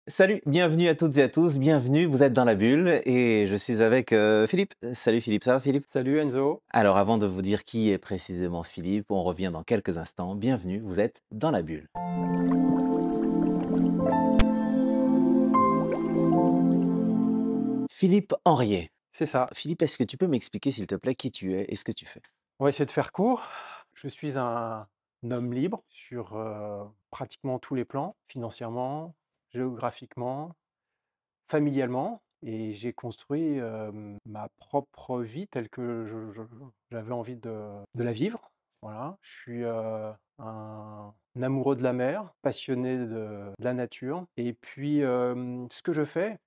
Salut, bienvenue à toutes et à tous, bienvenue, vous êtes dans la bulle et je suis avec Philippe. Salut Philippe, ça va Philippe? Salut Enzo. Alors avant de vous dire qui est précisément Philippe, on revient dans quelques instants. Bienvenue, vous êtes dans la bulle. Philippe Henriet. C'est ça. Philippe, est-ce que tu peux m'expliquer s'il te plaît qui tu es et ce que tu fais? On va essayer de faire court. Je suis un homme libre sur pratiquement tous les plans, financièrement, géographiquement, familialement, et j'ai construit ma propre vie telle que j'avais envie de la vivre. Voilà. Je suis un amoureux de la mer, passionné de la nature. Et puis, ce que je fais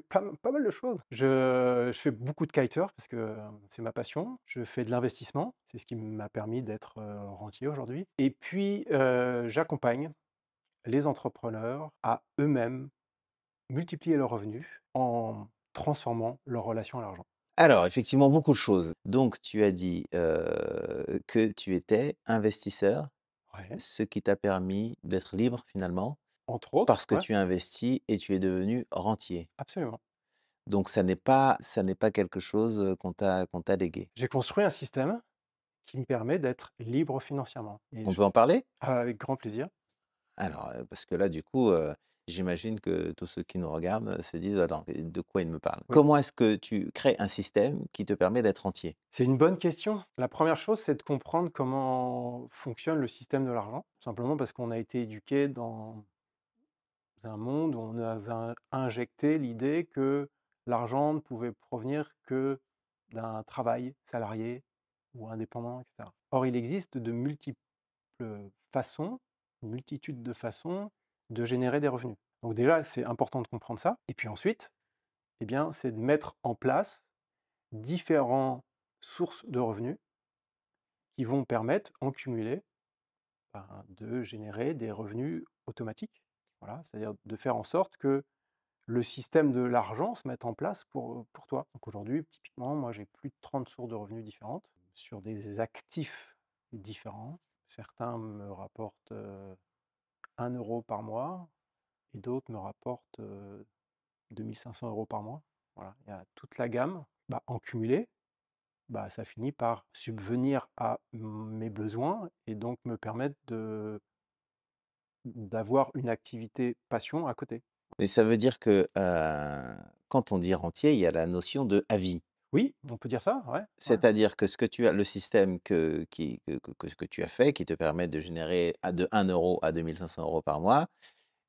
pas mal de choses. Je fais beaucoup de kitesurf parce que c'est ma passion. Je fais de l'investissement, c'est ce qui m'a permis d'être rentier aujourd'hui. Et puis, j'accompagne les entrepreneurs à eux-mêmes multiplier leurs revenus en transformant leur relation à l'argent. Alors effectivement beaucoup de choses. Donc tu as dit que tu étais investisseur, Ouais, ce qui t'a permis d'être libre finalement, entre autres, parce que ouais, tu as investi et tu es devenu rentier. absolument. Donc ça n'est pas quelque chose, qu'on t'a légué. J'ai construit un système qui me permet d'être libre financièrement et On peut en parler? avec grand plaisir. Alors, parce que là, du coup, j'imagine que tous ceux qui nous regardent, se disent: «Attends, de quoi il me parle?» Oui, Comment est-ce que tu crées un système qui te permet d'être entier? c'est une bonne question. La première chose, c'est de comprendre comment fonctionne le système de l'argent, tout simplement parce qu'on a été éduqué dans un monde où on nous a injecté l'idée que l'argent ne pouvait provenir que d'un travail salarié ou indépendant, etc. Or, il existe de multiples façons, une multitude de façons de générer des revenus. Donc déjà, c'est important de comprendre ça. Et puis ensuite, eh bien, c'est de mettre en place différentes sources de revenus qui vont permettre, en cumulé, de générer des revenus automatiques. Voilà, c'est-à-dire de faire en sorte que le système de l'argent se mette en place pour toi. Donc aujourd'hui, typiquement, moi j'ai plus de 30 sources de revenus différentes sur des actifs différents. Certains me rapportent 1 euro par mois et d'autres me rapportent 2 500 € par mois. Voilà, il y a toute la gamme. En cumulé, ça finit par subvenir à mes besoins et donc me permettre d'avoir une activité passion à côté. Et ça veut dire que, quand on dit rentier, il y a la notion de à vie. Oui, on peut dire ça, ouais, ouais. C'est-à-dire que ce que tu as le système que tu as fait, qui te permet de générer de 1 € à 2 500 € par mois.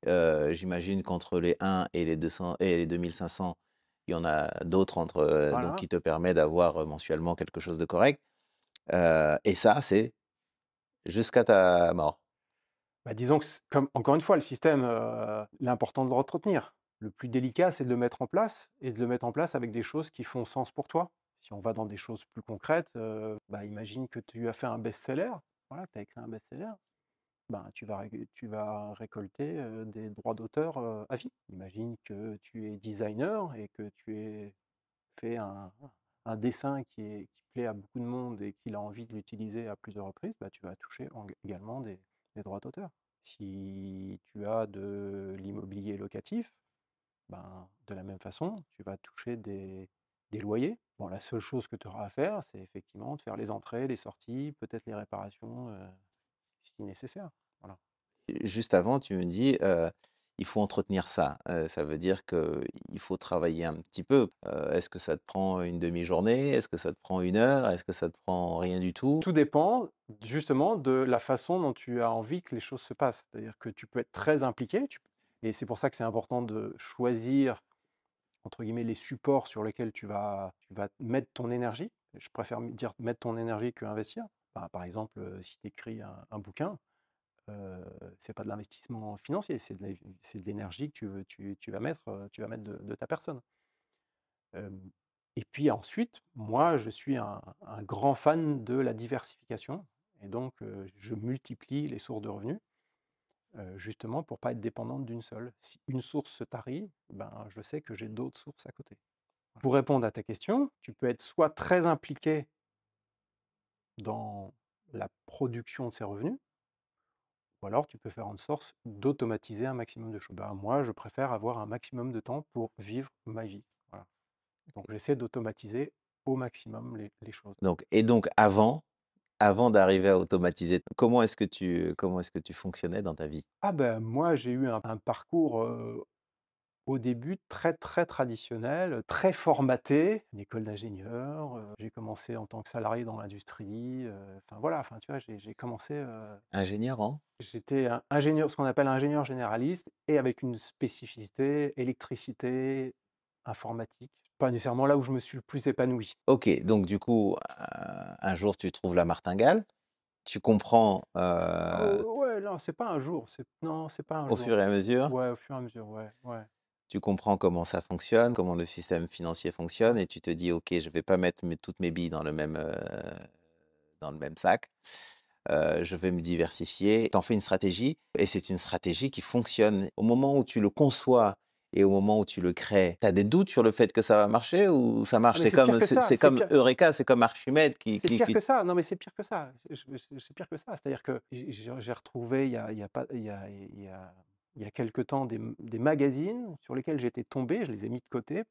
J'imagine qu'entre les 1 et les 200 et les 2 500, il y en a d'autres entre, donc Voilà. qui te permet d'avoir, mensuellement quelque chose de correct. Et ça, c'est jusqu'à ta mort. Disons que comme encore une fois, le système, il est important de le entretenir. Le plus délicat, c'est de le mettre en place et de le mettre en place avec des choses qui font sens pour toi. Si on va dans des choses plus concrètes, imagine que tu as fait un best-seller, voilà, tu as écrit un best-seller, tu vas récolter, des droits d'auteur, à vie. Imagine que tu es designer et que tu aies fait un dessin qui plaît à beaucoup de monde et qu'il a envie de l'utiliser à plusieurs reprises, tu vas toucher également des droits d'auteur. Si tu as de l'immobilier locatif, de la même façon, tu vas toucher des loyers. Bon, la seule chose que tu auras à faire, c'est effectivement de faire les entrées, les sorties, peut-être les réparations, si nécessaire. Voilà. Juste avant, tu me dis, il faut entretenir ça. Ça veut dire qu'il faut travailler un petit peu. Est-ce que ça te prend une demi-journée? Est-ce que ça te prend 1 heure? Est-ce que ça te prend rien du tout? Tout dépend justement de la façon dont tu as envie que les choses se passent. C'est-à-dire que tu peux être très impliqué, et c'est pour ça que c'est important de choisir, entre guillemets, les supports sur lesquels tu vas mettre ton énergie. Je préfère dire mettre ton énergie que investir. Par exemple, si tu écris un bouquin, c'est pas de l'investissement financier, c'est de l'énergie que tu vas mettre de ta personne. Hem Et puis ensuite, moi, je suis un grand fan de la diversification et donc je multiplie les sources de revenus, justement pour pas être dépendante d'une seule. Si une source se tarit, je sais que j'ai d'autres sources à côté. Pour répondre à ta question, tu peux être soit très impliqué dans la production de ces revenus, ou alors tu peux faire en sorte d'automatiser un maximum de choses. Ben, moi, je préfère avoir un maximum de temps pour vivre ma vie. Voilà. Donc j'essaie d'automatiser au maximum les choses. Donc avant d'arriver à automatiser, comment est-ce que tu fonctionnais dans ta vie? Ah ben, moi, j'ai eu un parcours, au début très, très traditionnel, très formaté, une école d'ingénieur, j'ai commencé en tant que salarié dans l'industrie, enfin voilà, enfin tu vois, j'ai commencé, Ingénieur en? j'étais un ingénieur, ce qu'on appelle un ingénieur généraliste et avec une spécificité électricité, informatique. Pas nécessairement là où je me suis le plus épanoui. OK, donc du coup, un jour tu trouves la martingale, tu comprends, Ouais, non, c'est pas un jour, non, c'est pas un au jour. fur et à mesure, Ouais, au fur et à mesure, ouais, ouais. tu comprends comment ça fonctionne, comment le système financier fonctionne et tu te dis: «OK, je vais pas mettre toutes mes billes dans le même sac, je vais me diversifier». Tu en fais une stratégie et c'est une stratégie qui fonctionne. Au moment où tu le conçois et au moment où tu le crées, tu as des doutes sur le fait que ça va marcher ou ça marche? Ah mais c'est pire que ça, C'est comme Eureka, c'est comme Archimède c'est pire qui que ça. Non, mais c'est pire que ça. C'est pire que ça. C'est-à-dire que j'ai retrouvé il y a pas il y a quelque temps des magazines sur lesquels j'étais tombé, je les ai mis de côté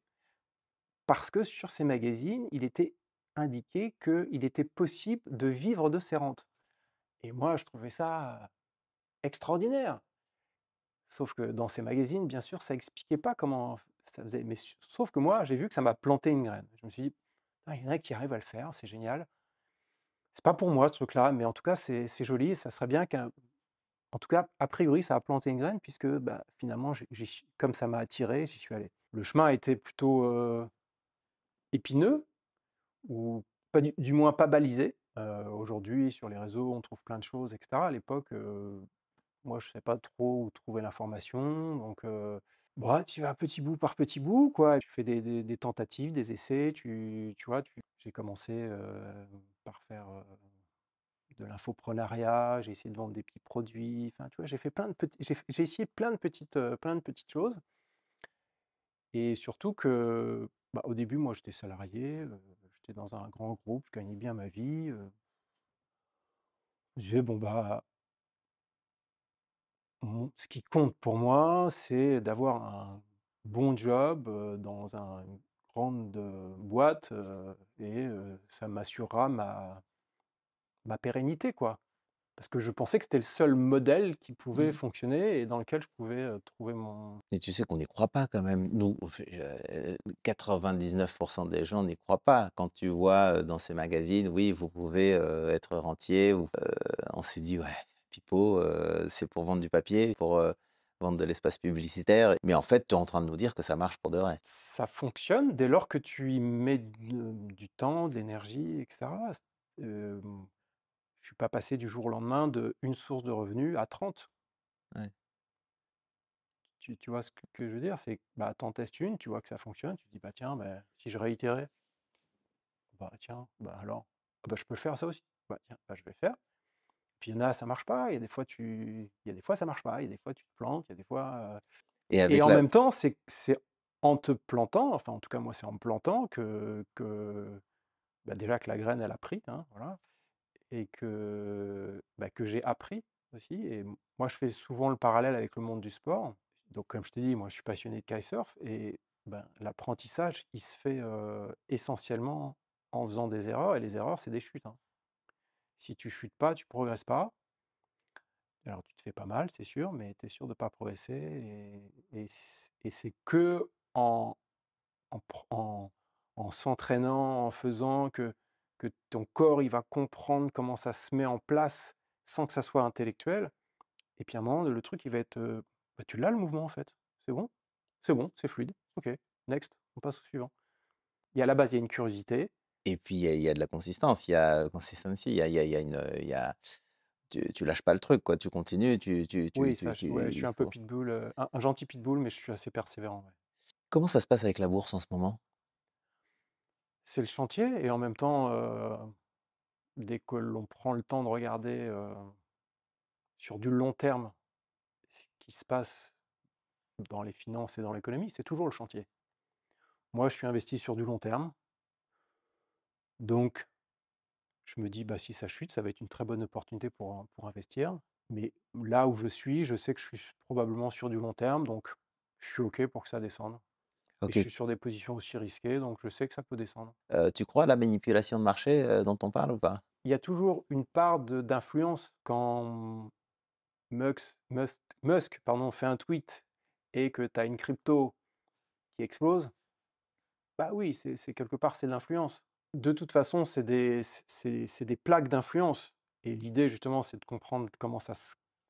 parce que sur ces magazines, il était indiqué qu'il était possible de vivre de ses rentes et moi, je trouvais ça extraordinaire. Sauf que dans ces magazines, bien sûr, ça expliquait pas comment ça faisait, mais sauf que moi, j'ai vu que ça m'a planté une graine. Je me suis dit: «Ah, il y en a qui arrivent à le faire, c'est génial». C'est pas pour moi ce truc-là, mais en tout cas, c'est joli et ça serait bien en tout cas, a priori, ça a planté une graine puisque, bah, finalement, comme ça m'a attiré, j'y suis allé. Le chemin a été plutôt, épineux ou pas du moins pas balisé. Aujourd'hui, sur les réseaux, on trouve plein de choses et cetera. À l'époque, moi, je ne savais pas trop où trouver l'information, donc bah, tu vas petit bout par petit bout, quoi. Tu fais des tentatives, des essais, tu vois? J'ai commencé, par faire, de l'infoprenariat, j'ai essayé de vendre des petits produits, enfin, tu vois? J'ai fait plein de petits j'ai essayé plein de petites choses et surtout que, bah, au début, moi, j'étais salarié, j'étais dans un grand groupe, je gagnais bien ma vie, je disais: «Bon, bah, ce qui compte pour moi, c'est d'avoir un bon job, dans une grande, boîte, et ça m'assurera ma pérennité, quoi». Parce que je pensais que c'était le seul modèle qui pouvait mmh. fonctionner et dans lequel je pouvais, trouver mon Et tu sais qu'on n'y croit pas quand même. Nous, 99 des gens n'y croient pas. Quand tu vois, dans ces magazines: «Oui, vous pouvez, être rentier» ou on s'est dit: «Ouais, pipeau, c'est pour vendre du papier, pour, vendre de l'espace publicitaire». Mais en fait, tu es en train de nous dire que ça marche pour de vrai. ça fonctionne dès lors que tu y mets du temps, de l'énergie et cetera. Je suis pas passé du jour au lendemain de une source de revenus à 30. Ouais. Tu vois ce que je veux dire? C'est que, bah, tu en testes une, tu vois que ça fonctionne, tu te dis: «Bah, tiens, bah, si je réitérais, bah, tiens, bah, alors, ah, bah, je peux faire ça aussi. Bah, tiens, bah, je vais le faire». Puis il y en a, ça marche pas, il y a des fois il y a des fois ça marche pas, il y a des fois tu te plantes, il y a des fois, Et et avec en la même temps, c'est en te plantant, enfin, en tout cas, moi, c'est en me plantant que, bah, déjà que la graine, elle a pris, hein, voilà et que, bah, que j'ai appris aussi et moi, je fais souvent le parallèle avec le monde du sport. Donc comme je t'ai dit, moi, je suis passionné de kitesurf et ben, l'apprentissage, il se fait, essentiellement en faisant des erreurs et les erreurs, c'est des chutes, hein. Si tu chutes pas, tu progresses pas. Alors tu te fais pas mal, c'est sûr, mais tu es sûr de pas progresser et c'est que en pr en s'entraînant, en faisant que ton corps, il va comprendre comment ça se met en place sans que ça soit intellectuel et puis à un moment, le truc, il va être, bah, tu l'as le mouvement en fait. C'est bon, c'est fluide. OK, next, on passe au suivant. Il y a à la base, il y a une curiosité. et puis il y a de la consistance, il y a consistency, il y a il y a tu lâches pas le truc quoi, tu continues, Oui, ça, ouais, je suis il un peu faut pitbull, un gentil pitbull, mais je suis assez persévérant, ouais. comment ça se passe avec la bourse en ce moment? C'est le chantier et en même temps, dès que l'on prend le temps de regarder, sur du long terme, ce qui se passe dans les finances et dans l'économie, c'est toujours le chantier. Moi, je suis investi sur du long terme, donc je me dis: «Bah, si ça chute, ça va être une très bonne opportunité pour investir». Mais là où je sais que je suis probablement sur du long terme, donc je suis OK pour que ça descende. Et je OK. suis sur des positions aussi risquées, donc je sais que ça peut descendre. Tu crois à la manipulation de marché, dont on parle ou pas? Il y a toujours une part d'influence quand Musk pardon, fait un tweet et que tu as une crypto qui explose, bah oui, c'est quelque part, c'est de l'influence. De toute façon, c'est des plaques d'influence. Et l'idée, justement, c'est de comprendre comment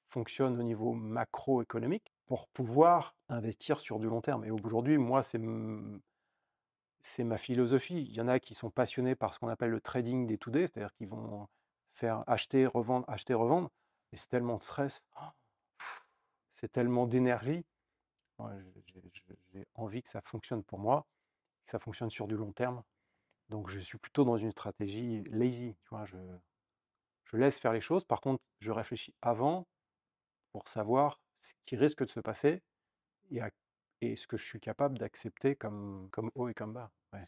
fonctionne au niveau macroéconomique pour pouvoir investir sur du long terme. Et aujourd'hui, moi, c'est ma philosophie. Il y en a qui sont passionnés par ce qu'on appelle le trading day to day, c'est-à-dire qu'ils vont faire acheter, revendre. Mais c'est tellement de stress, c'est tellement d'énergie. Moi, j'ai envie que ça fonctionne pour moi, que ça fonctionne sur du long terme. Donc, je suis plutôt dans une stratégie lazy. Tu vois, je laisse faire les choses. Par contre, je réfléchis avant pour savoir ce qui risque de se passer et, et ce que je suis capable d'accepter comme haut et comme bas. Ouais.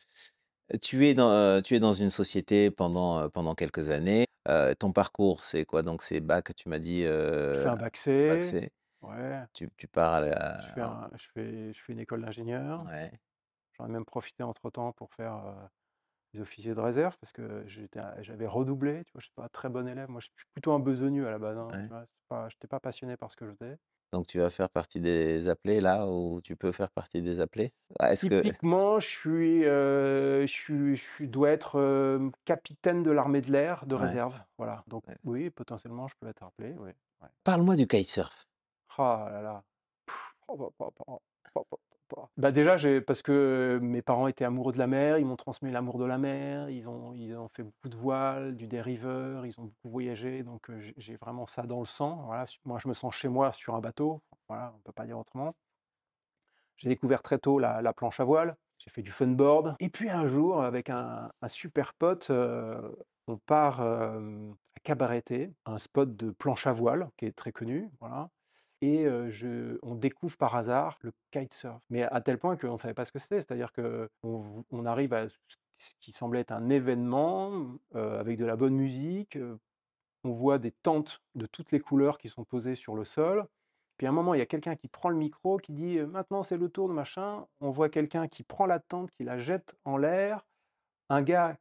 Tu es dans une société pendant quelques années. Ton parcours, c'est quoi? Donc c'est bac, tu m'as dit, Je fais un bac bac C. C. Ouais. Tu pars à la Je fais une école d'ingénieur. ouais, J'en ai même profité entre-temps pour faire les officiers de réserve parce que j'avais redoublé. Tu vois, je suis pas un très bon élève. Moi, je suis plutôt un besogneux à la base, hein, ouais. tu vois. Je n'étais pas passionné par ce que je faisais. Donc tu vas faire partie des appelés là, où tu peux faire partie des appelés? Ah, est-ce que Typiquement, je dois être capitaine de l'armée de l'air de ouais, réserve. Voilà. Donc, ouais. oui, potentiellement, je peux être appelé. Oui. Ouais. Parle-moi du kitesurf. Ah là là. Oh, bah, bah, bah, bah, bah, bah. Bah, déjà, parce que mes parents étaient amoureux de la mer, ils m'ont transmis l'amour de la mer, ils ont fait beaucoup de voile, du dériveur, ils ont beaucoup voyagé, donc j'ai vraiment ça dans le sang. Voilà, moi, je me sens chez moi sur un bateau, voilà, on ne peut pas dire autrement. J'ai découvert très tôt la planche à voile, j'ai fait du funboard. Et puis un jour, avec un super pote, on part à Cabareté, un spot de planche à voile qui est très connu. Voilà. Et on découvre par hasard le kitesurf. Mais à tel point qu'on ne savait pas ce que c'était. C'est-à-dire qu'on arrive à ce qui semblait être un événement avec de la bonne musique. On voit des tentes de toutes les couleurs qui sont posées sur le sol. Puis à un moment, il y a quelqu'un qui prend le micro, qui dit maintenant c'est le tour de machin. On voit quelqu'un qui prend la tente, qui la jette en l'air. Un gars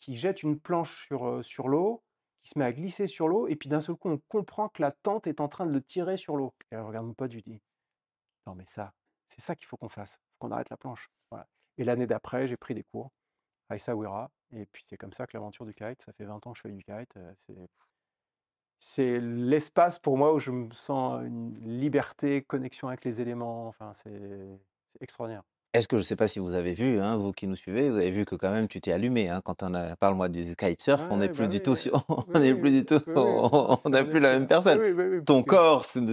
qui jette une planche sur l'eau, qui se met à glisser sur l'eau. Et puis d'un seul coup, on comprend que la tente est en train de le tirer sur l'eau. Et alors, je regarde mon pote, je lui dis non, mais ça, c'est ça qu'il faut qu'on fasse. Il faut qu'on arrête la planche. Voilà. Et l'année d'après, j'ai pris des cours à Essaouira. Et puis c'est comme ça que l'aventure du kite, ça fait 20 ans que je fais du kite. C'est l'espace pour moi où je me sens une liberté, connexion avec les éléments, enfin c'est extraordinaire. Est-ce que je ne sais pas si vous avez vu, hein, vous qui nous suivez, vous avez vu que quand même tu t'es allumé, hein, quand on a parle-moi du kitesurf, on n'est Ouais, plus bah, du oui, tout sur oui, on n'est oui, plus du tout oui, oui, non, on c'est n'est un plus la esprit, même hein. Oui, personne. oui, oui, oui, parce Ton que corps ne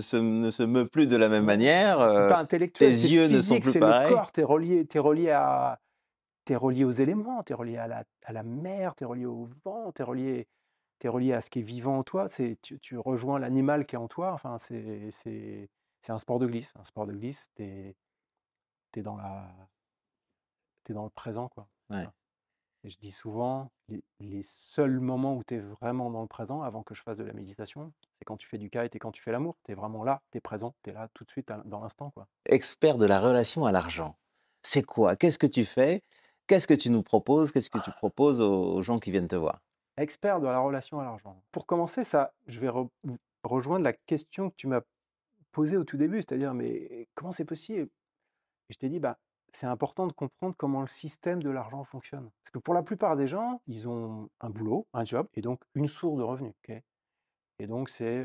se meut plus de la même non, manière, c'est pas tes intellectuel, c'est yeux ne sont physique, plus c'est le pareils. corps, tu relié aux éléments, tu es relié à la mer, tu es relié au vent, tu relié à ce qui est vivant en toi, tu rejoins l'animal qui est en toi, enfin c'est un sport de glisse. Un sport de glisse, tu es dans t'es dans le présent, quoi. Ouais. Voilà. Et je dis souvent, les seuls moments où tu es vraiment dans le présent, avant que je fasse de la méditation, c'est quand tu fais du kite et quand tu fais l'amour. Tu es vraiment là, tu es présent, tu es là tout de suite dans l'instant, quoi. Expert de la relation à l'argent. C'est quoi? Qu'est-ce que tu fais? Qu'est-ce que tu nous proposes? Qu'est-ce que tu proposes aux gens qui viennent te voir? Expert de la relation à l'argent. Pour commencer, ça, je vais rejoindre la question que tu m'as posée au tout début, c'est-à-dire, mais comment c'est possible? Et je t'ai dit, bah, c'est important de comprendre comment le système de l'argent fonctionne. Parce que pour la plupart des gens, ils ont un boulot, un job, et donc une source de revenus. Ok. Et donc, c'est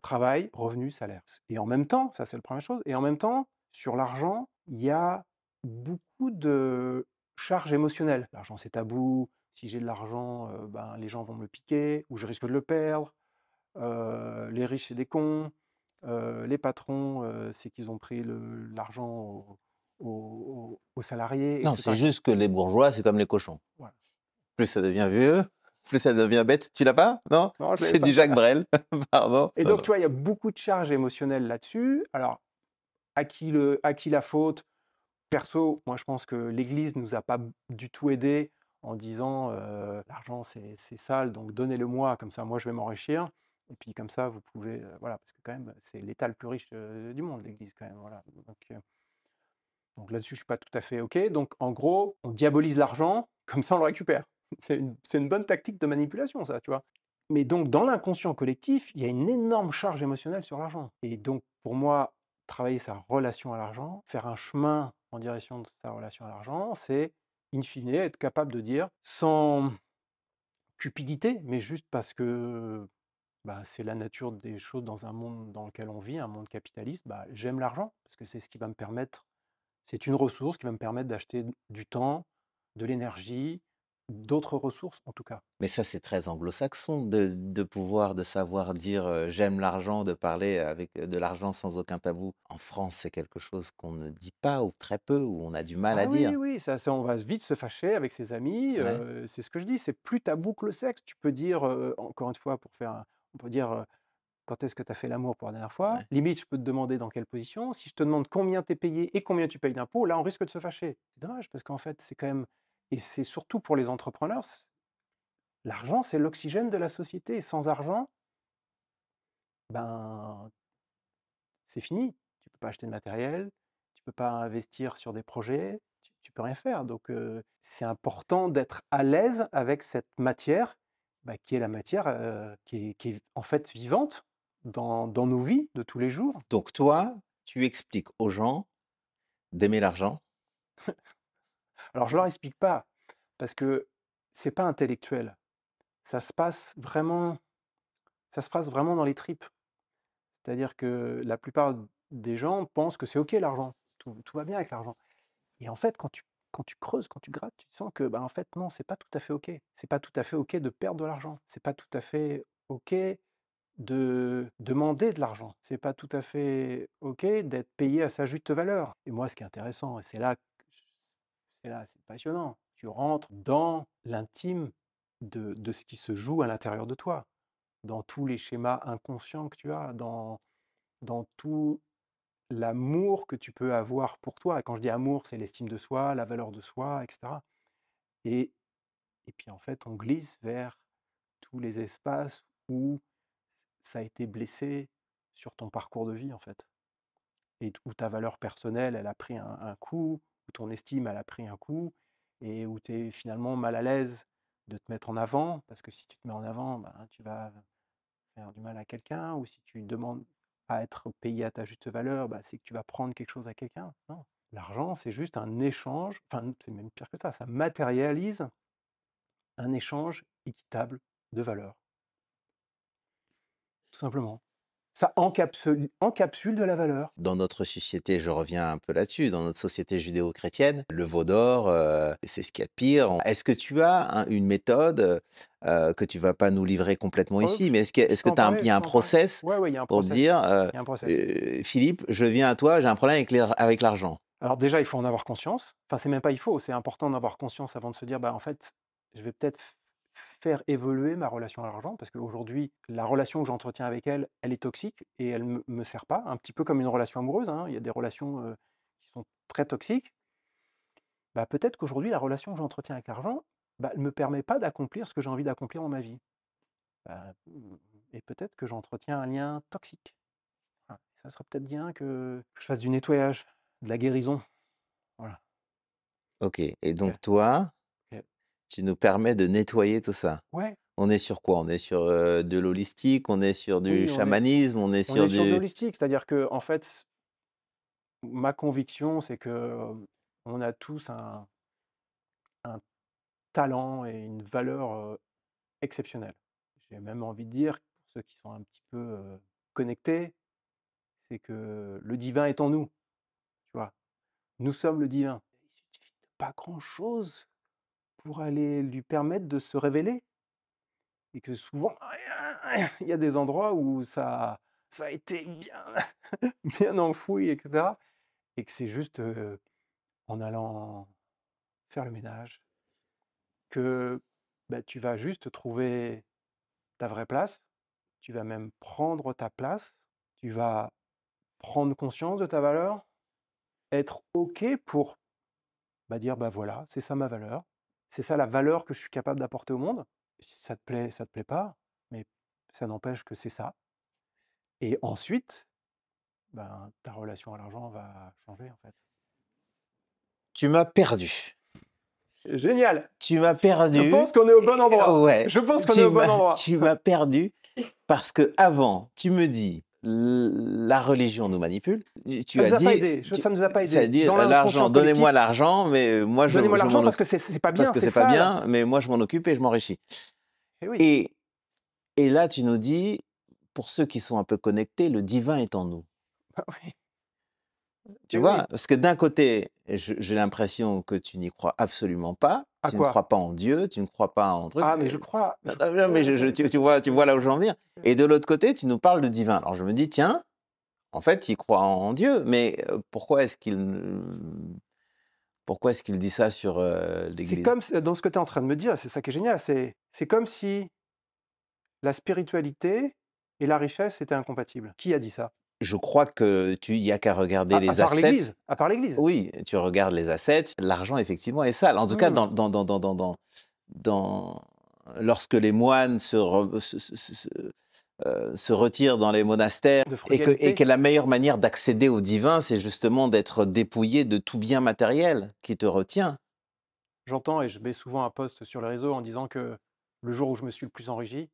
travail, revenu, salaire. Et en même temps, ça c'est la première chose, et en même temps, sur l'argent, il y a beaucoup de charges émotionnelles. L'argent, c'est tabou. Si j'ai de l'argent, ben, les gens vont me le piquer, ou je risque de le perdre. Les riches, c'est des cons. Les patrons, c'est qu'ils ont pris l'argent aux salariés, Non, etc., c'est etc. juste que les bourgeois, c'est comme les cochons. Voilà. Plus ça devient vieux, plus ça devient bête. Tu l'as pas? Non? Non, je ne l'avais C'est pas du Jacques celle-là. Brel. Pardon. Et Non, donc, non. tu vois, il y a beaucoup de charges émotionnelles là-dessus. Alors, à qui la faute? Perso, moi je pense que l'Église nous a pas du tout aidés en disant l'argent c'est sale, donc donnez-le moi, comme ça moi je vais m'enrichir. Et puis comme ça, vous pouvez, voilà, parce que quand même, c'est l'État le plus riche, du monde, l'Église quand même, voilà. Donc là-dessus, je suis pas tout à fait OK. Donc en gros, on diabolise l'argent, comme ça on le récupère. C'est une bonne tactique de manipulation ça, tu vois? Mais donc dans l'inconscient collectif, il y a une énorme charge émotionnelle sur l'argent et donc pour moi, travailler sa relation à l'argent, faire un chemin en direction de sa relation à l'argent, c'est in fine être capable de dire sans cupidité, mais juste parce que, bah, c'est la nature des choses dans un monde dans lequel on vit, un monde capitaliste, bah, j'aime l'argent parce que c'est ce qui va me permettre c'est une ressource qui va me permettre d'acheter du temps, de l'énergie, d'autres ressources en tout cas. Mais ça, c'est très anglo-saxon de pouvoir, de savoir dire, «J'aime l'argent», de parler avec, de l'argent sans aucun tabou. En France, c'est quelque chose qu'on ne dit pas ou très peu, ou on a du mal à Ah oui, dire. oui, ça on va vite se fâcher avec ses amis, Ouais, c'est ce que je dis, c'est plus tabou que le sexe. Tu peux dire, encore une fois pour faire un on peut dire, «Quand est-ce que tu as fait l'amour pour la dernière fois?» ouais. Limite, je peux te demander dans quelle position. Si je te demande combien tu es payé et combien tu payes d'impôts, là, on risque de se fâcher. C'est dommage parce qu'en fait, c'est quand même et c'est surtout pour les entrepreneurs, l'argent, c'est l'oxygène de la société et sans argent, ben, c'est fini. Tu peux pas acheter de matériel, tu peux pas investir sur des projets, tu peux rien faire. Donc, c'est important d'être à l'aise avec cette matière, bah, qui est la matière, qui est en fait vivante dans nos vies de tous les jours. Donc toi, tu expliques aux gens d'aimer l'argent. Alors je leur explique pas, parce que c'est pas intellectuel. Ça se passe vraiment ça se passe vraiment dans les tripes. C'est-à-dire que la plupart des gens pensent que c'est OK l'argent, tout va bien avec l'argent. Et en fait, quand tu creuses, quand tu grattes, tu sens que, bah, en fait, non, c'est pas tout à fait OK. C'est pas tout à fait OK de perdre de l'argent. C'est pas tout à fait OK de demander de l'argent. C'est pas tout à fait OK d'être payé à sa juste valeur. Et moi, ce qui est intéressant, et c'est là, c'est passionnant. Tu rentres dans l'intime de ce qui se joue à l'intérieur de toi, dans tous les schémas inconscients que tu as, dans tout l'amour que tu peux avoir pour toi. Et quand je dis amour, c'est l'estime de soi, la valeur de soi, etc. Et, et puis en fait, on glisse vers tous les espaces où ça a été blessé sur ton parcours de vie, en fait. Et où ta valeur personnelle, elle a pris un coup, où ton estime, elle a pris un coup, et où tu es finalement mal à l'aise de te mettre en avant, parce que si tu te mets en avant, ben, tu vas faire du mal à quelqu'un, ou si tu demandes à être payé à ta juste valeur, bah, c'est que tu vas prendre quelque chose à quelqu'un. Non, l'argent, c'est juste un échange, enfin, c'est même pire que ça matérialise un échange équitable de valeurs, tout simplement. Ça encapsule de la valeur. Dans notre société, je reviens un peu là-dessus, dans notre société judéo-chrétienne, le veau d'or, c'est ce qu'il y a de pire. Est-ce que tu as une méthode, que tu vas pas nous livrer complètement Oh, ici, mais je est-ce que peux en tu as parler, il y je a un peux en parler. process Ouais, ouais, il y a un pour process. dire, Il y a un process. «Philippe, je viens à toi, j'ai un problème avec l'argent». Alors déjà, il faut en avoir conscience. Enfin, c'est même pas il faut, c'est important d'en avoir conscience avant de se dire: «Bah, en fait, je vais peut-être faire évoluer ma relation à l'argent», parce qu'aujourd'hui, la relation que j'entretiens avec elle, elle est toxique et elle me sert pas. Un petit peu comme une relation amoureuse, hein. Il y a des relations, qui sont très toxiques. Bah, peut-être qu'aujourd'hui, la relation que j'entretiens avec l'argent, bah, elle me permet pas d'accomplir ce que j'ai envie d'accomplir dans ma vie. Bah, et peut-être que j'entretiens un lien toxique. Voilà. Ça serait peut-être bien que je fasse du nettoyage, de la guérison. Voilà. OK, et OK, donc toi, OK. tu nous permets de nettoyer tout ça. Ouais, On est sur quoi? On est sur, de l'holistique, on est sur du oui, chamanisme, on est on sur est sur de du l'holistique, c'est-à-dire que en fait, ma conviction, c'est que, on a tous un talent et une valeur, exceptionnelle. J'ai même envie de dire, pour ceux qui sont un petit peu, connectés, c'est que le divin est en nous, tu vois? Nous sommes le divin. Il suffit de pas grand-chose pour aller lui permettre de se révéler et que souvent, il y a des endroits où ça a été bien bien enfoui et cetera et que c'est juste, en allant faire le ménage que, bah, tu vas juste trouver ta vraie place. Tu vas même prendre ta place. Tu vas prendre conscience de ta valeur, être OK pour, bah, dire: «Bah, voilà, c'est ça ma valeur. C'est ça la valeur que je suis capable d'apporter au monde». Si ça te plaît pas, mais ça n'empêche que c'est ça. Et ensuite, ben, ta relation à l'argent va changer, en fait. Tu m'as perdu. Génial! Tu m'as Je perdu. pense qu'on est au bon endroit. Ouais, Je pense qu'on est au bon endroit. tu m'as perdu parce que avant, tu me dis la religion nous manipule. Tu Ça as nous a pas dit, aidé, ça nous a pas aidé. c'est-à-dire Dans l'argent, l'inconscient donnez-moi collectif, l'argent, mais moi donnez-moi je m'en l'argent parce occupe que c'est pas parce bien, que c'est c'est pas sale. bien, mais moi je m'en occupe et je m'enrichis. Et oui, Et, et là, tu nous dis, pour ceux qui sont un peu connectés, le divin est en nous. bah oui, Tu et oui. vois? Parce que d'un côté, j'ai l'impression que tu n'y crois absolument pas. À Tu ne quoi? crois pas en Dieu, tu ne crois pas en truc. Ah, mais je crois. Non, non, non, mais tu vois là où je veux en venir. Et de l'autre côté, tu nous parles de divin. Alors je me dis, tiens, en fait, il croit en Dieu, mais pourquoi est-ce qu'il dit ça sur C'est l'Église? comme dans ce que tu es en train de me dire, c'est ça qui est génial. C'est comme si la spiritualité et la richesse étaient incompatibles. Qui a dit ça? Je crois que il y a qu'à regarder À les part assets. l'Église. À part l'Église. Oui, tu regardes les assets. L'argent, effectivement, est sale. En tout cas, Hmm. dans lorsque les moines se retirent dans les monastères De et frugalité. que la meilleure manière d'accéder au divin, c'est justement d'être dépouillé de tout bien matériel qui te retient. J'entends et je mets souvent un post sur les réseaux en disant que le jour où je me suis le plus enrichi,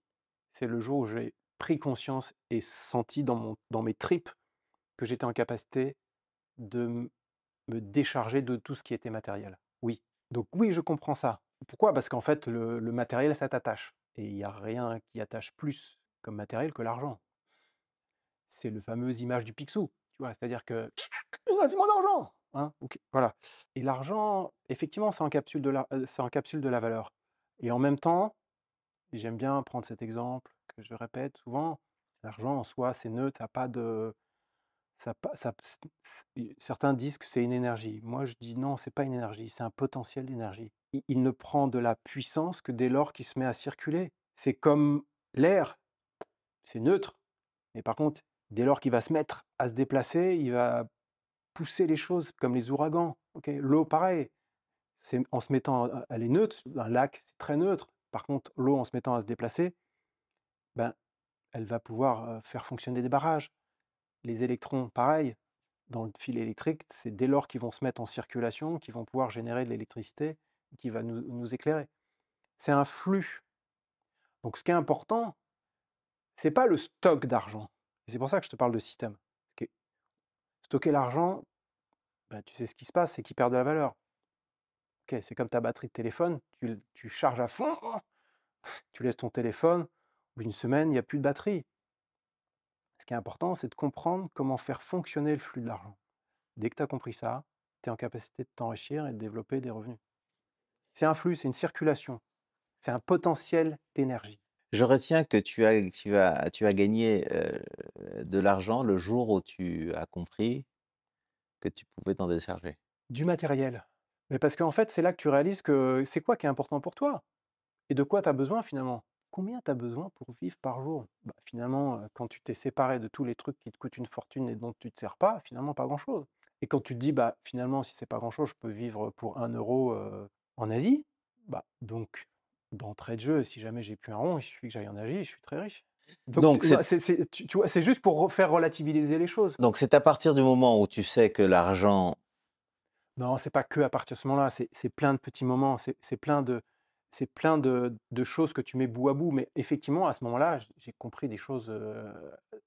c'est le jour où j'ai pris conscience et senti dans mes tripes que j'étais en capacité de me décharger de tout ce qui était matériel. Oui. Donc oui, je comprends ça. Pourquoi? Parce qu'en fait, le matériel, ça t'attache. Et il n'y a rien qui attache plus comme matériel que l'argent. C'est le fameuse image du Picsou. Tu vois, c'est-à-dire que vas-y, mon argent, hein, ok, voilà. Et l'argent, effectivement, ça encapsule de la valeur. Et en même temps, et j'aime bien prendre cet exemple que je répète souvent, l'argent en soi, c'est neutre, ça a pas de, ça, a pas- ça- certains disent que c'est une énergie. Moi, je dis non, c'est pas une énergie, c'est un potentiel d'énergie. Il ne prend de la puissance que dès lors qu'il se met à circuler. C'est comme l'air, c'est neutre. Mais par contre, dès lors qu'il va se mettre à se déplacer, il va pousser les choses comme les ouragans. Ok, l'eau, pareil. C'est en se mettant, elle est neutre. Un lac, c'est très neutre. Par contre, l'eau, en se mettant à se déplacer, ben, elle va pouvoir faire fonctionner des barrages. Les électrons, pareil. Dans le fil électrique, c'est dès lors qu'ils vont se mettre en circulation qu'ils vont pouvoir générer de l'électricité qui va nous éclairer. C'est un flux. Donc, ce qui est important, c'est pas le stock d'argent. C'est pour ça que je te parle de système. Parce que stocker l'argent, ben, tu sais ce qui se passe, c'est qu'il perd de la valeur. Ok, c'est comme ta batterie de téléphone, tu charges à fond, tu laisses ton téléphone, au bout d'une semaine, il n'y a plus de batterie. Ce qui est important, c'est de comprendre comment faire fonctionner le flux de l'argent. Dès que tu as compris ça, tu es en capacité de t'enrichir et de développer des revenus. C'est un flux, c'est une circulation, c'est un potentiel d'énergie. Je retiens que tu as gagné de l'argent le jour où tu as compris que tu pouvais t'en décharger. Du matériel. Mais parce qu'en fait, c'est là que tu réalises que c'est quoi qui est important pour toi et de quoi tu as besoin finalement. Combien tu as besoin pour vivre par jour? Bah, finalement, quand tu t'es séparé de tous les trucs qui te coûtent une fortune et dont tu ne te sers pas, finalement pas grand-chose. Et quand tu te dis: «Bah, finalement, si c'est pas grand-chose, je peux vivre pour 1 € en Asie», bah, donc d'entrée de jeu, si jamais j'ai plus un rond, il suffit que j'aille en Asie et je suis très riche. Donc Donc tu non, tu vois, c'est juste pour faire relativiser les choses. c'est à partir du moment où tu sais que l'argent. Non, c'est pas que à partir de ce moment-là, c'est plein de petits moments, c'est plein de choses que tu mets bout à bout. Mais effectivement, à ce moment-là, j'ai compris des choses,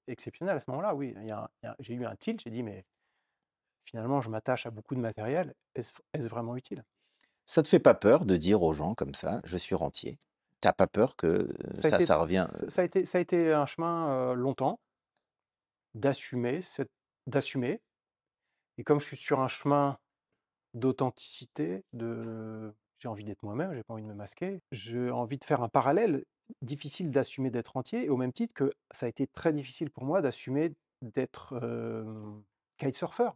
exceptionnelles à ce moment-là, oui. J'ai eu un tilt, j'ai dit: «Mais finalement, je m'attache à beaucoup de matériel, est-ce vraiment utile?» Ça te fait pas peur de dire aux gens comme ça: «Je suis rentier»? T'as pas peur que ça revient, Ça a été un chemin, longtemps d'assumer d'assumer et comme je suis sur un chemin d'authenticité, j'ai envie d'être moi-même, j'ai pas envie de me masquer. J'ai envie de faire un parallèle. Difficile d'assumer d'être entier, au même titre que ça a été très difficile pour moi d'assumer d'être, kitesurfer.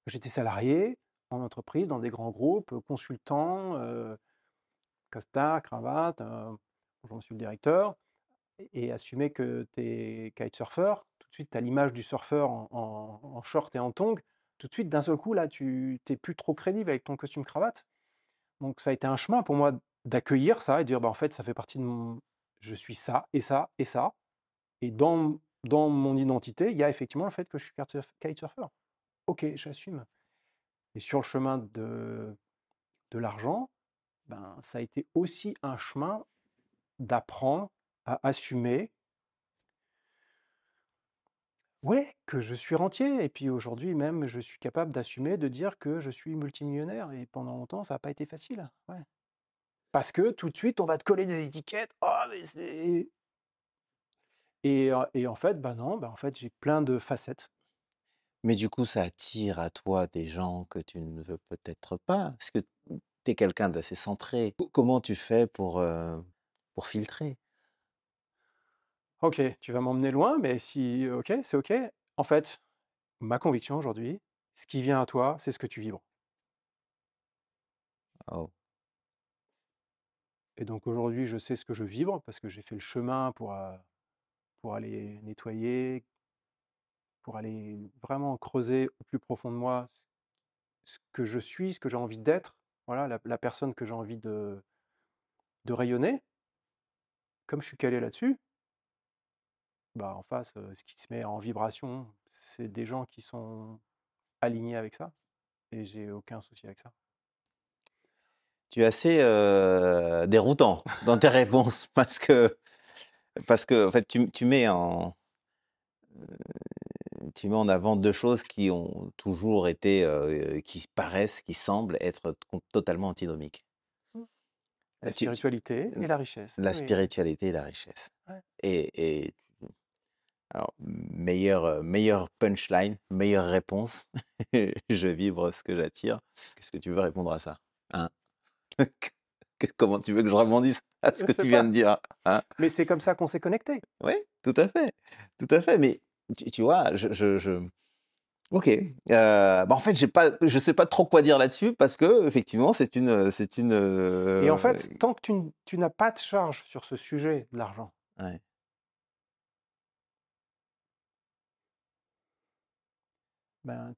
J'étais salarié en entreprise, dans des grands groupes, consultant, costard, cravate, «Bonjour monsieur le directeur» et assumer que tu es kitesurfer. Tout de suite, tu as l'image du surfeur en short et en tongs. Tout de suite, d'un seul coup, là, tu es plus trop crédible avec ton costume cravate. Donc ça a été un chemin pour moi d'accueillir ça et dire: «Bah, en fait, ça fait partie de mon je suis ça et ça et ça». Et dans mon identité, il y a effectivement le fait que je suis kitesurfer. OK, j'assume. Et sur le chemin de l'argent, ben, ça a été aussi un chemin d'apprendre à assumer, ouais, que je suis rentier. Et puis aujourd'hui même, je suis capable d'assumer, de dire que je suis multimillionnaire. Et pendant longtemps, ça n'a pas été facile. Ouais. Parce que tout de suite, on va te coller des étiquettes. Oh, mais c'est... Et en fait, bah non, bah en fait, j'ai plein de facettes. Mais du coup, ça attire à toi des gens que tu ne veux peut-être pas, parce que tu es quelqu'un d'assez centré. Comment tu fais pour filtrer? OK, tu vas m'emmener loin, mais si OK, c'est OK. En fait, ma conviction aujourd'hui, ce qui vient à toi, c'est ce que tu vibres. Oh, Et donc aujourd'hui, je sais ce que je vibre parce que j'ai fait le chemin pour aller nettoyer, pour aller vraiment creuser au plus profond de moi ce que je suis, ce que j'ai envie d'être, voilà, la personne que j'ai envie de rayonner. Comme je suis calé là-dessus, bah, en face, ce qui se met en vibration, c'est des gens qui sont alignés avec ça et j'ai aucun souci avec ça. tu es assez, déroutant dans tes réponses parce que en fait, tu mets en avant 2 choses qui ont toujours été, qui paraissent, qui semblent être totalement antinomiques. Mmh. La Tu spiritualité et la richesse, la oui. spiritualité et la richesse Ouais. et alors meilleure punchline, meilleure réponse, je vibre ce que j'attire. Qu'est-ce que tu veux répondre à ça? Hein? Comment tu veux que je rebondisse à ce Je que sais tu viens pas, de dire? Hein? mais c'est comme ça qu'on s'est connectés. Oui, tout à fait, mais tu vois, OK, bah, en fait, je sais pas trop quoi dire là-dessus parce qu'effectivement, Et en fait, tant que tu n'as pas de charge sur ce sujet de l'argent, ouais. ben, en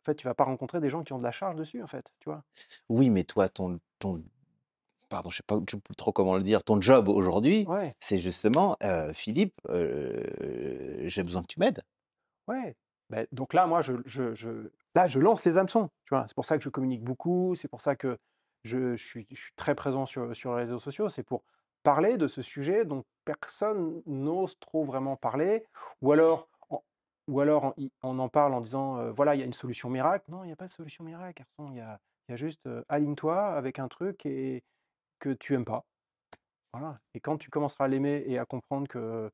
fait, tu vas pas rencontrer des gens qui ont de la charge dessus, en fait, tu vois? Oui, mais toi, ton pardon, je sais pas trop comment le dire, ton job aujourd'hui, Ouais, c'est justement, «Philippe, j'ai besoin que tu m'aides». ouais. Beh, donc là, moi, là, je lance les hameçons, tu vois? C'est pour ça que je communique beaucoup, c'est pour ça que je suis très présent sur les réseaux sociaux. C'est pour parler de ce sujet dont personne n'ose trop vraiment parler, ou alors on en parle en disant, «Voilà, il y a une solution miracle». Non, il y a pas de solution miracle, garçon. Il y a juste, aligne-toi avec un truc et que tu aimes pas. Voilà, et quand tu commenceras à l'aimer et à comprendre que,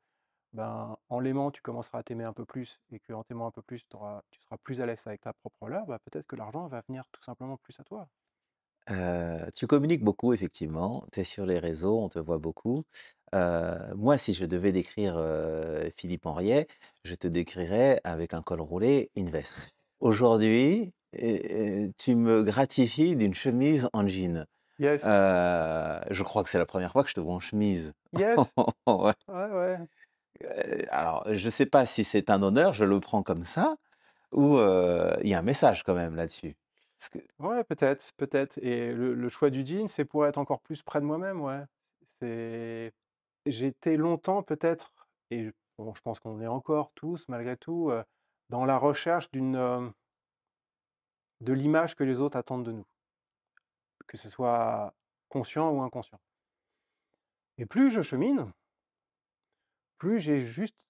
ben, en l'aimant, tu commenceras à t'aimer un peu plus et qu'en t'aimant un peu plus, tu seras plus à l'aise avec ta propre valeur, bah, peut-être que l'argent va venir tout simplement plus à toi. Tu communiques beaucoup effectivement, tu es sur les réseaux, on te voit beaucoup. Moi, si je devais décrire, Philippe Henriet, je te décrirais avec un col roulé, une veste. Aujourd'hui, tu me gratifies d'une chemise en jean. Yes, Je crois que c'est la première fois que je te vois en chemise. yes, Ouais, ouais, ouais. alors je sais pas si c'est un honneur, je le prends comme ça ou, il y a un message quand même là-dessus? Parce que Ouais, peut-être, peut-être, et le choix du jean, c'est pour être encore plus près de moi-même, ouais. C'est J'étais longtemps peut-être, et bon, je pense qu'on est encore tous malgré tout, dans la recherche de l'image que les autres attendent de nous, que ce soit conscient ou inconscient. Et plus je chemine, plus j'ai juste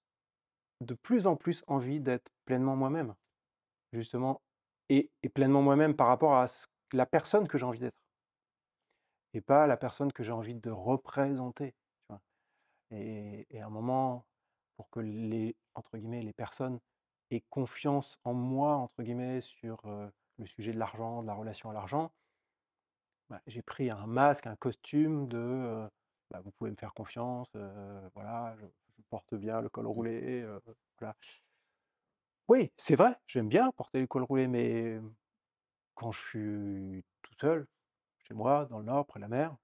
de plus en plus envie d'être pleinement moi-même, justement, et pleinement moi-même par rapport à la personne que j'ai envie d'être, et pas la personne que j'ai envie de représenter, tu vois. Et à un moment, pour que entre guillemets, les personnes aient confiance en moi, entre guillemets, sur le sujet de l'argent, de la relation à l'argent, bah, j'ai pris un masque, un costume bah, vous pouvez me faire confiance, voilà, je porte bien le col roulé, voilà. Oui, c'est vrai, j'aime bien porter le col roulé, mais quand je suis tout seul, chez moi, dans le nord, près de la mer,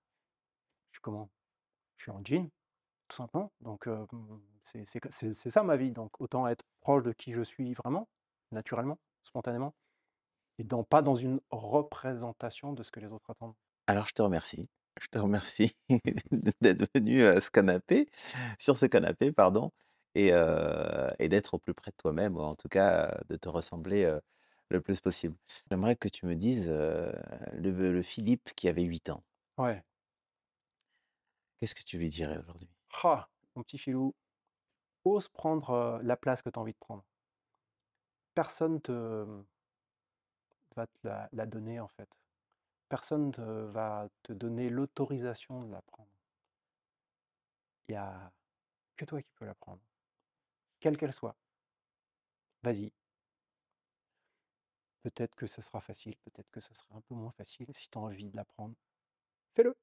je suis comment? Je suis en jean, tout simplement. Donc, c'est ça ma vie. Donc, autant être proche de qui je suis vraiment, naturellement, spontanément, et pas dans une représentation de ce que les autres attendent. alors je te remercie. Je te remercie d'être venu, sur ce canapé, pardon, et d'être au plus près de toi-même, ou en tout cas, de te ressembler, le plus possible. J'aimerais que tu me dises, le Philippe qui avait 8 ans, Ouais. qu'est-ce que tu lui dirais aujourd'hui? Ah! Mon petit filou, ose prendre, la place que tu as envie de prendre. Personne te va te la donner, en fait. Personne te va te donner l'autorisation de la prendre. Il y a que toi qui peux la prendre, quelle qu'elle soit. Vas-y. Peut-être que ça sera facile, peut-être que ça sera un peu moins facile. Si tu as envie de la prendre, fais-le,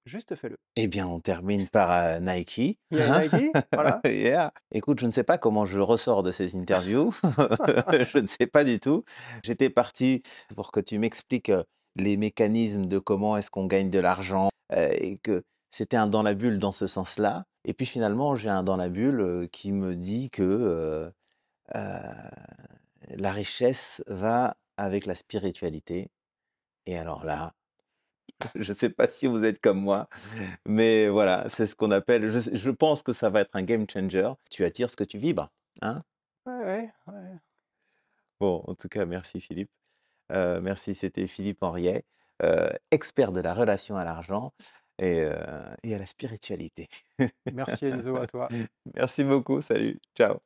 juste fais-le. Eh bien, on termine par, Nike, Il y a hein? Nike, voilà. Yeah. Écoute, je ne sais pas comment je ressors de ces interviews. Je ne sais pas du tout. J'étais parti pour que tu m'expliques, les mécanismes de comment est-ce qu'on gagne de l'argent, et que c'était un dans la bulle dans ce sens-là. Et puis finalement, j'ai un dans la bulle, qui me dit que, la richesse va avec la spiritualité. Et alors là, je ne sais pas si vous êtes comme moi, mais voilà, c'est ce qu'on appelle, je pense que ça va être un game changer. Tu attires ce que tu vibres, hein? Ouais, ouais, ouais. Bon, en tout cas, merci Philippe. Merci, c'était Philippe Henriet, expert de la relation à l'argent et à la spiritualité. Merci Enzo, à toi. Merci beaucoup, salut, ciao.